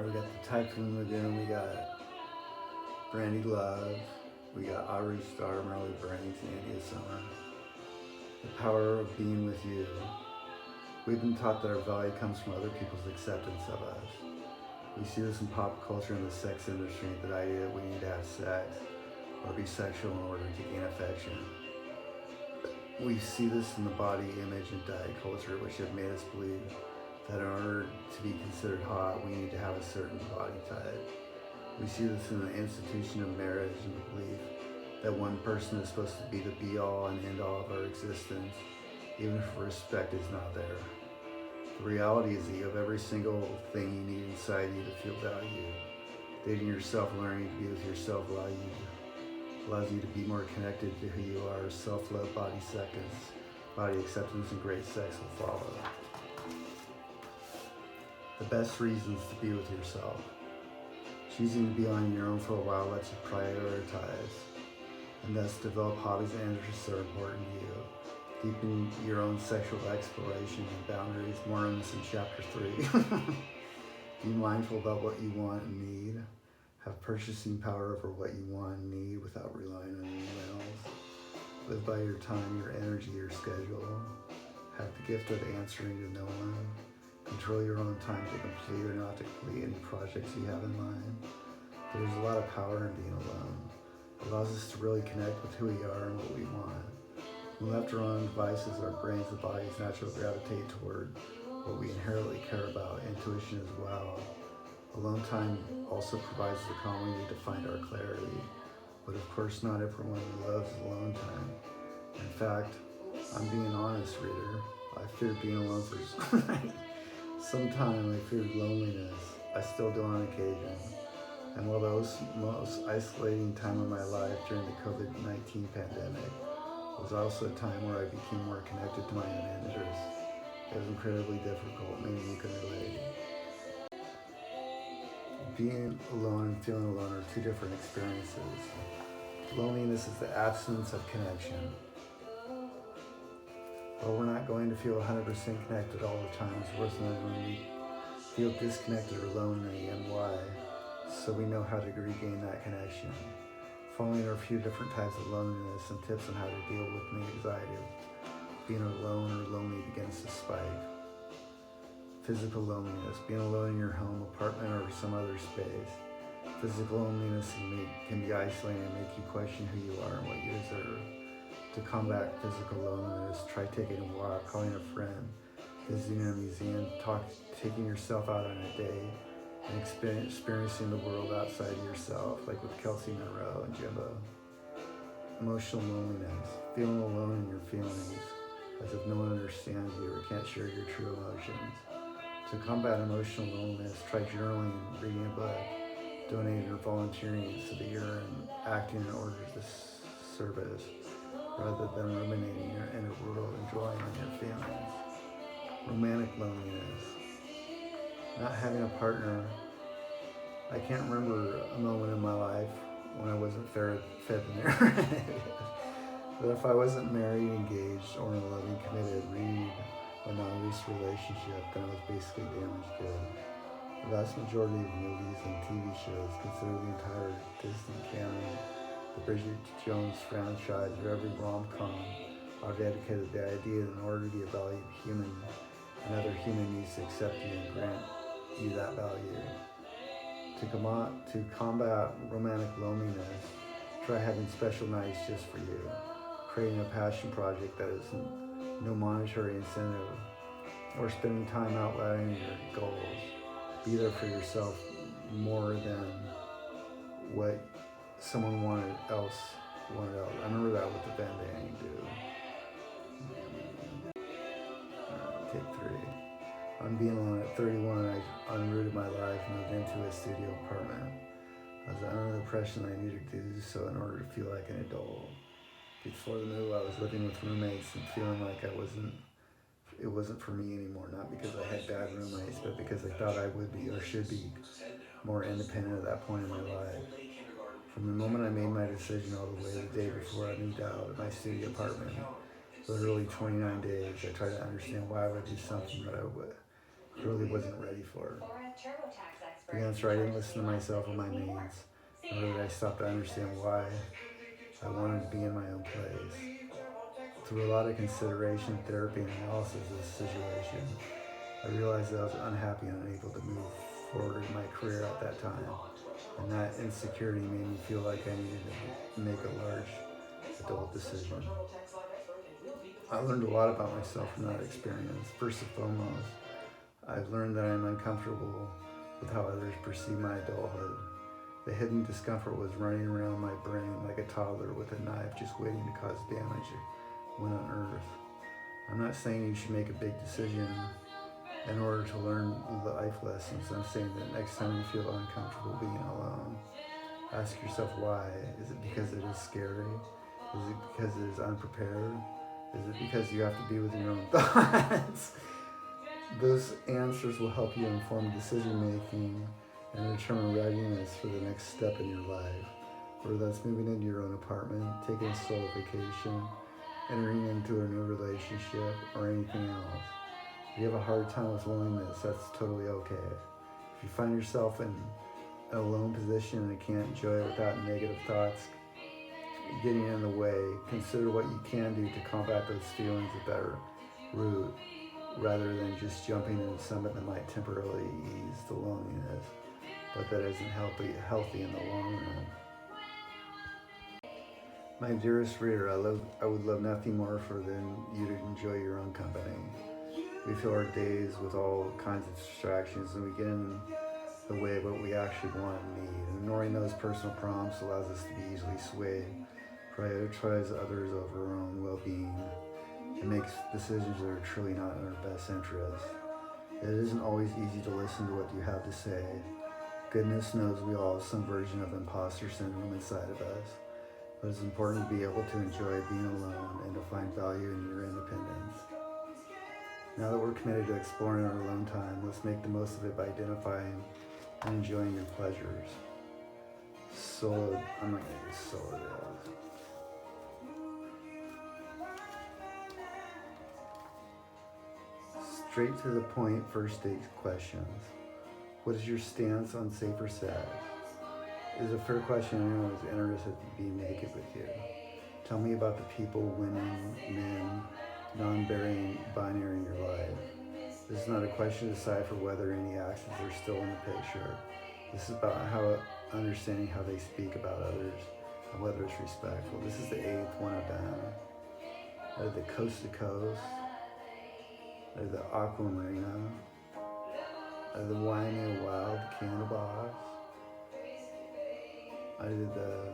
We got the Typhoon Lagoon, we got Brandy Love, we got Aubrey Star, Marley Brains, and Andy Summer. The power of being with you. We've been taught that our value comes from other people's acceptance of us. We see this in pop culture and the sex industry, the idea that we need to have sex or be sexual in order to gain affection. We see this in the body image and diet culture, which have made us believe that in order to be considered hot, we need to have a certain body type. We see this in the institution of marriage and the belief that one person is supposed to be the be-all and end-all of our existence, even if respect is not there. The reality is that you have every single thing you need inside you to feel valued. Dating yourself, learning to be with yourself allows you to be more connected to who you are. Self-love, body acceptance, and great sex will follow. The best reasons to be with yourself. Choosing to be on your own for a while lets you prioritize, and thus develop hobbies and interests that are important to you. Deepen your own sexual exploration and boundaries. More on this in chapter 3. Be mindful about what you want and need. Have purchasing power over what you want and need without relying on anyone else. Live by your time, your energy, your schedule. Have the gift of answering to no one. Control your own time to complete or not to complete any projects you have in mind. There's a lot of power in being alone. It allows us to really connect with who we are and what we want. When left to our own devices, our brains and bodies naturally gravitate toward what we inherently care about, intuition as well. Alone time also provides the calm we need to find our clarity. But of course, not everyone loves alone time. In fact, I'm being honest, reader. I feared being alone for some time. I feared loneliness. I still do on occasion. And while that was the most isolating time of my life during the COVID-19 pandemic, it was also a time where I became more connected to my own interests. It was incredibly difficult. Maybe you can relate. Being alone and feeling alone are two different experiences. Loneliness is the absence of connection. While we're not going to feel 100% connected all the time, it's worth knowing when we feel disconnected or lonely and why, so we know how to regain that connection. Following are a few different types of loneliness and tips on how to deal with the anxiety of being alone or lonely begins to spike. Physical loneliness, being alone in your home, apartment, or some other space. Physical loneliness can be isolating and make you question who you are and what you deserve. To combat physical loneliness, try taking a walk, calling a friend, visiting a museum, taking yourself out on a day, and experiencing the world outside of yourself, like with Kelsey Monroe and Jimbo. Emotional loneliness, feeling alone in your feelings, as if no one understands you or can't share your true emotions. To combat emotional loneliness, try journaling, reading a book, donating or volunteering so that you're acting in order to service, rather than ruminating your inner world and drawing on your feelings. Romantic loneliness. Not having a partner. I can't remember a moment in my life when I wasn't fed the narrative. But if I wasn't married, engaged, or in a loving, committed, read, or non-loose relationship, then I was basically damaged goods. The vast majority of movies and TV shows, consider the entire Disney canon, the Bridget Jones franchise, or every rom-com, are dedicated to the idea that in order to be a valued human, another human needs to accept you and grant you that value. To combat romantic loneliness, try having special nights just for you, creating a passion project that isn't no monetary incentive, or spending time outlining your goals. Be there for yourself more than what someone else wanted else. I remember that with the Van Damme dude. Take 3. On being alone at 31, I unrooted my life and moved into a studio apartment. I was under the impression I needed to do so in order to feel like an adult. Before the move, I was living with roommates and feeling like it wasn't for me anymore, not because I had bad roommates, but because I thought I would be or should be more independent at that point in my life. From the moment I made my decision all the way to the day before I moved out of my studio apartment, literally 29 days, I tried to understand why I would do something that I really wasn't ready for. The answer, I didn't listen to myself and my needs, nor did I stop to understand why I wanted to be in my own place. Through a lot of consideration, therapy, and analysis of the situation, I realized that I was unhappy and unable to move forward in my career at that time, and that insecurity made me feel like I needed to make a large adult decision. I learned a lot about myself from that experience. First and foremost, I've learned that I'm uncomfortable with how others perceive my adulthood. The hidden discomfort was running around my brain like a toddler with a knife just waiting to cause damage when on Earth. I'm not saying you should make a big decision in order to learn life lessons. I'm saying that next time you feel uncomfortable being alone, ask yourself why. Is it because it is scary? Is it because it is unprepared? Is it because you have to be with your own thoughts? Those answers will help you inform decision making and determine readiness for the next step in your life. Whether that's moving into your own apartment, taking a solo vacation, entering into a new relationship, or anything else. If you have a hard time with loneliness, that's totally okay. If you find yourself in a alone position and can't enjoy it without negative thoughts getting in the way, consider what you can do to combat those feelings a better route, rather than just jumping into something that might temporarily ease the loneliness, but that isn't healthy in the long run. My dearest reader, I would love nothing more than you to enjoy your own company. We fill our days with all kinds of distractions, and we get in the way of what we actually want and need. Ignoring those personal prompts allows us to be easily swayed, prioritize others over our own well-being, and make decisions that are truly not in our best interest. It isn't always easy to listen to what you have to say. Goodness knows we all have some version of imposter syndrome inside of us, but it's important to be able to enjoy being alone and to find value in your independence. Now that we're committed to exploring our alone time, let's make the most of it by identifying and enjoying your pleasures. I'm not going to do solo days. Straight to the point first date questions. What is your stance on safer sex? It is a fair question. Anyone is interested to be naked with you. Tell me about the people, women, men, non-binary in your life. This is not a question to decide for whether any accents are still in the picture. This is about understanding how they speak about others and whether it's respectful. This is the 8th one of them. Out of the Coast to Coast, out of the Aquamarina, out of the Wyoming Wild Cannabis, out of the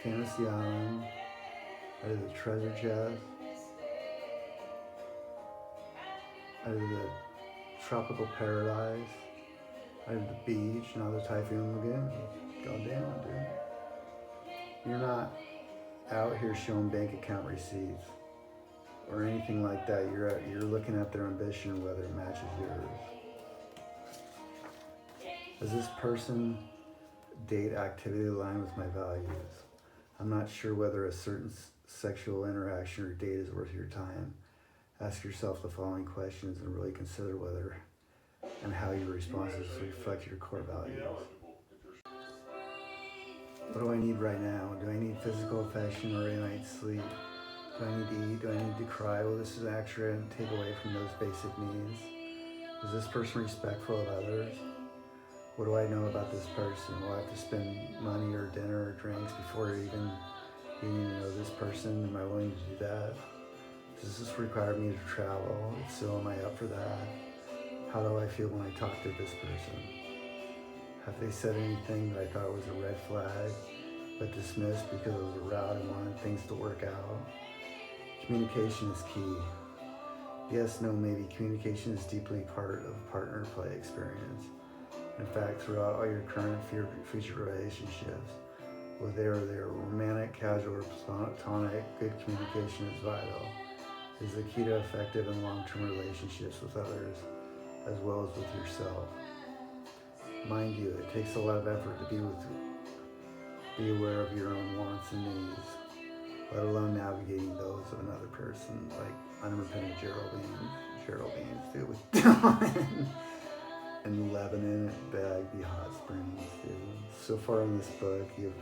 Fantasy Island, out of the Treasure Chest, out of the Tropical Paradise, out of the beach, now the Typhoon Lagoon. God damn it, dude. You're not out here showing bank account receipts or anything like that. You're looking at their ambition, whether it matches yours. Does this person date activity align with my values? I'm not sure whether a certain sexual interaction or date is worth your time. Ask yourself the following questions and really consider whether and how your responses reflect your core values. What do I need right now? Do I need physical affection or a night's sleep? Do I need to eat? Do I need to cry? Well, this is actually going to take away from those basic needs. Is this person respectful of others? What do I know about this person? Will I have to spend money or dinner or drinks before even getting to know this person? Am I willing to do that? Does this require me to travel? If so, am I up for that? How do I feel when I talk to this person? Have they said anything that I thought was a red flag, but dismissed because it was a route and wanted things to work out? Communication is key. Yes, no, maybe. Communication is deeply part of partner play experience. In fact, throughout all your current future relationships, whether they're romantic, casual, or platonic, good communication is vital. It is the key to effective and long-term relationships with others, as well as with yourself. Mind you, it takes a lot of effort to be aware of your own wants and needs, let alone navigating those of another person, like unrepentant Geraldines do with Dylan. in Lebanon at Bagby Hot Springs, dude. So far in this book, you've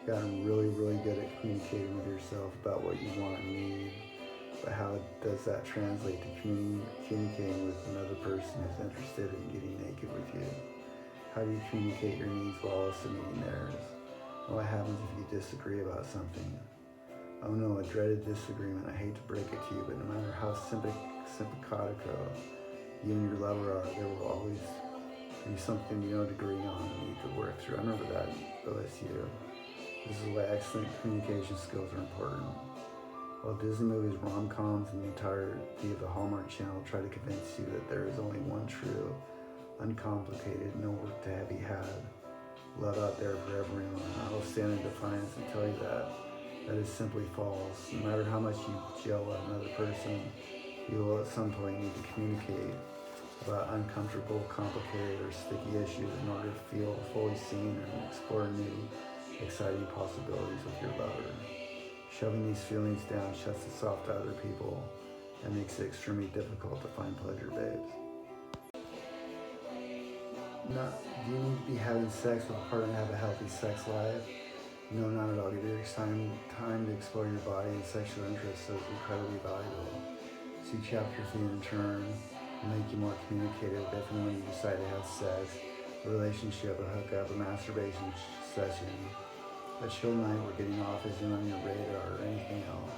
gotten really, really good at communicating with yourself about what you want and need. But how does that translate to communicating with another person who's interested in getting naked with you? How do you communicate your needs while also meeting theirs? And what happens if you disagree about something? Oh no, a dreaded disagreement. I hate to break it to you, but no matter how simpatico you and your lover are, there will always be something you don't agree on and need to work through. I remember that at OSU. This is why excellent communication skills are important. While Disney movies, rom-coms, and the entirety of the Hallmark Channel try to convince you that there is only one true, uncomplicated, no work to be had love out there for everyone, I will stand in defiance and tell you that is simply false. No matter how much you gel with another person, you will at some point need to communicate about uncomfortable, complicated, or sticky issues in order to feel fully seen and explore new, exciting possibilities with your lover. Shoving these feelings down shuts us off to other people and makes it extremely difficult to find pleasure, babes. Do you need to be having sex with a partner to have a healthy sex life? No, not at all. Give your time to explore your body and sexual interests is incredibly valuable. See chapter 3 in turn will make you more communicative if and when you decide to have sex, a relationship, a hookup, a masturbation session, a chill night where getting off isn't on your radar or anything else.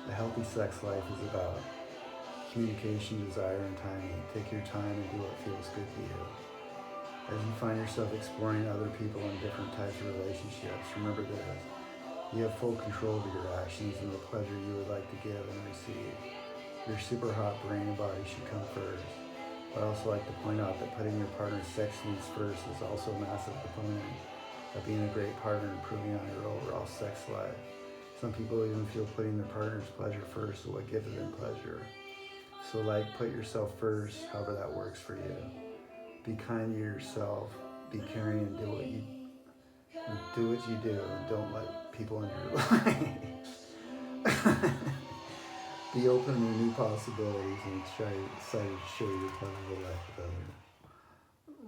A healthy sex life is about communication, desire, and timing. Take your time and do what feels good to you. As you find yourself exploring other people in different types of relationships, remember this. You have full control over your actions and the pleasure you would like to give and receive. Your super hot brain and body should come first. But I also like to point out that putting your partner's sex needs first is also a massive component of being a great partner and improving on your overall sex life. Some people even feel putting their partner's pleasure first is what gives them pleasure. So put yourself first, however that works for you. Be kind to yourself, be caring, and do what you do, and don't let people into your life. Be open to new possibilities and excited to share your pleasurable life with others.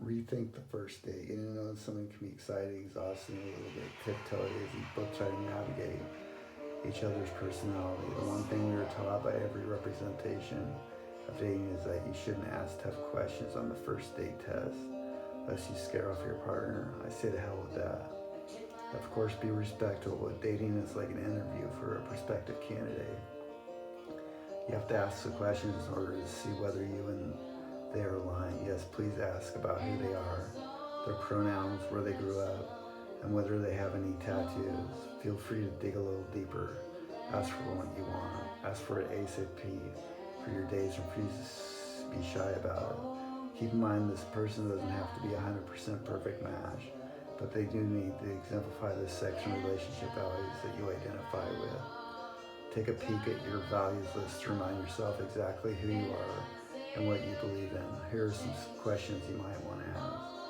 Rethink the first date. Getting to know someone can be exciting, exhausting, a little bit tiptoey as you both try to navigate each other's personality. The one thing we were taught by every representation of dating is that you shouldn't ask tough questions on the first date test, lest you scare off your partner. I say to hell with that. Of course, be respectful, but dating is like an interview for a prospective candidate. You have to ask the questions in order to see whether you and they are aligned. Yes, please ask about who they are, their pronouns, where they grew up, and whether they have any tattoos. Feel free to dig a little deeper. Ask for what you want. Ask for it ASAP for your days, and please be shy about it. Keep in mind this person doesn't have to be a 100% perfect match, but they do need to exemplify the sex and relationship values that you identify with. Take a peek at your values list to remind yourself exactly who you are and what you believe in. Here are some questions you might want to ask.